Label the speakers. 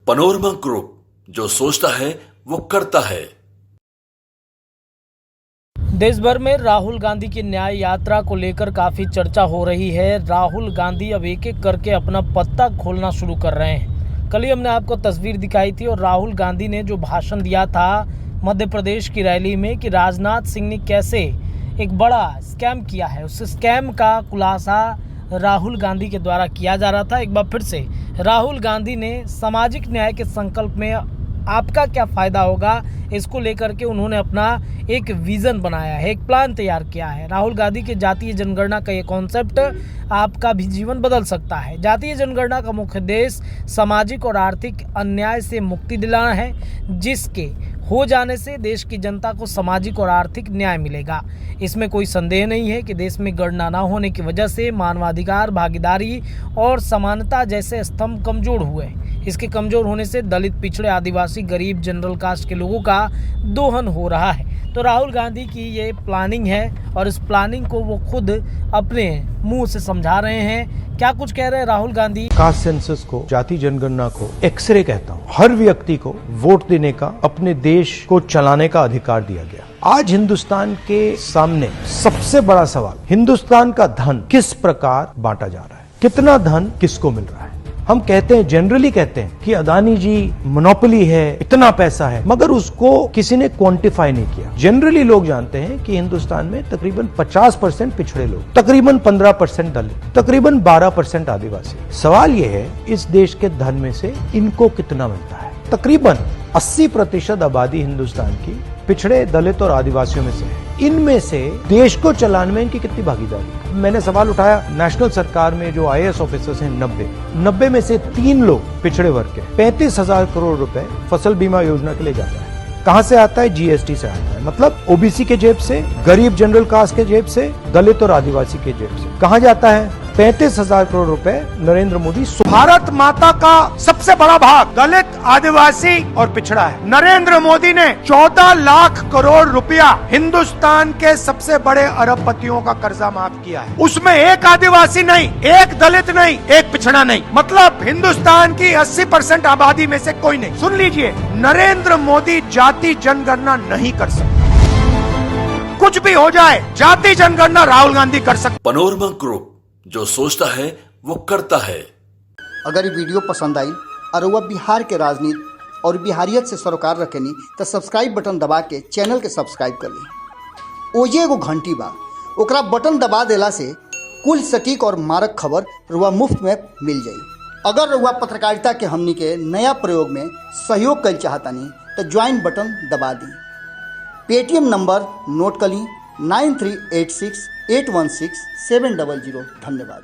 Speaker 1: Panorama group, जो सोचता है वो करता है।
Speaker 2: देश भर में राहुल गांधी की न्याय यात्रा को लेकर काफी चर्चा हो रही है। राहुल गांधी अब एक एक करके अपना पत्ता खोलना शुरू कर रहे हैं। कल ही हमने आपको तस्वीर दिखाई थी और राहुल गांधी ने जो भाषण दिया था मध्य प्रदेश की रैली में कि राजनाथ सिंह ने कैसे एक बड़ा स्कैम किया है, उस स्कैम का खुलासा राहुल गांधी के द्वारा किया जा रहा था। एक बार फिर से राहुल गांधी ने सामाजिक न्याय के संकल्प में आपका क्या फ़ायदा होगा, इसको लेकर के उन्होंने अपना एक विज़न बनाया है, एक प्लान तैयार किया है। राहुल गांधी के जातीय जनगणना का ये कॉन्सेप्ट आपका भी जीवन बदल सकता है। जातीय जनगणना का मुख्य उद्देश्य सामाजिक और आर्थिक अन्याय से मुक्ति दिलाना है, जिसके हो जाने से देश की जनता को सामाजिक और आर्थिक न्याय मिलेगा। इसमें कोई संदेह नहीं है कि देश में गणना न होने की वजह से मानवाधिकार, भागीदारी और समानता जैसे स्तंभ कमज़ोर हुए। इसके कमज़ोर होने से दलित, पिछड़े, आदिवासी, गरीब, जनरल कास्ट के लोगों का दोहन हो रहा है। तो राहुल गांधी की ये प्लानिंग है और इस प्लानिंग को वो खुद अपने मुंह से समझा रहे हैं। क्या कुछ कह रहे हैं राहुल गांधी?
Speaker 3: कास्ट सेंसस को, जाति जनगणना को एक्सरे कहता हूँ। हर व्यक्ति को वोट देने का, अपने देश को चलाने का अधिकार दिया गया। आज हिंदुस्तान के सामने सबसे बड़ा सवाल, हिंदुस्तान का धन किस प्रकार बांटा जा रहा है, कितना धन किसको मिल रहा है। हम कहते हैं, जनरली कहते हैं कि अदानी जी मोनोपोली है, इतना पैसा है, मगर उसको किसी ने क्वांटिफाई नहीं किया। जनरली लोग जानते हैं कि हिंदुस्तान में तकरीबन 50% पिछड़े लोग, तकरीबन 15% दलित, तकरीबन 12% आदिवासी। सवाल यह है, इस देश के धन में से इनको कितना मिलता है। तकरीबन 80% आबादी हिंदुस्तान की पिछड़े, दलित और आदिवासियों में से है। इनमें से देश को चलाने में इनकी कितनी भागीदारी। मैंने सवाल उठाया, नेशनल सरकार में जो IAS ऑफिसर्स हैं 90 में से 3 लोग पिछड़े वर्ग के। 35,000 करोड़ रुपए फसल बीमा योजना के लिए जाता है। कहां से आता है? GST से आता है। मतलब OBC के जेब से, गरीब जनरल कास्ट के जेब से, दलित और आदिवासी के जेब से। कहां जाता है? 35,000 करोड़ रुपए नरेंद्र मोदी। भारत माता का सबसे बड़ा भाग दलित, आदिवासी और पिछड़ा है। नरेंद्र मोदी ने 14 लाख करोड़ रुपया हिंदुस्तान के सबसे बड़े अरबपतियों का कर्जा माफ किया है। उसमें एक आदिवासी नहीं, एक दलित नहीं, एक पिछड़ा नहीं। मतलब हिंदुस्तान की 80% आबादी में से कोई नहीं। सुन लीजिए, नरेंद्र मोदी जाति जनगणना नहीं कर सकते। कुछ भी हो जाए, जाति जनगणना राहुल गांधी कर सकते।
Speaker 1: पनोरमा ग्रुप, जो सोचता है वो करता है।
Speaker 4: अगर ये वीडियो पसंद आई और वह बिहार के राजनीति और बिहारियत से सरोकार रखेनी तो सब्सक्राइब बटन दबा के चैनल के सब्सक्राइब कर ली। ओजे एगो घंटी बा, ओकरा बटन दबा देला से कुल सटीक और मारक खबर रुआ मुफ्त में मिल जाई। अगर रुआ पत्रकारिता के हमनी के नया प्रयोग में सहयोग कर चाहतानी तो ज्वाइन बटन दबा दी। पेटीएम नंबर नोट कर ली 9386 816 700। धन्यवाद।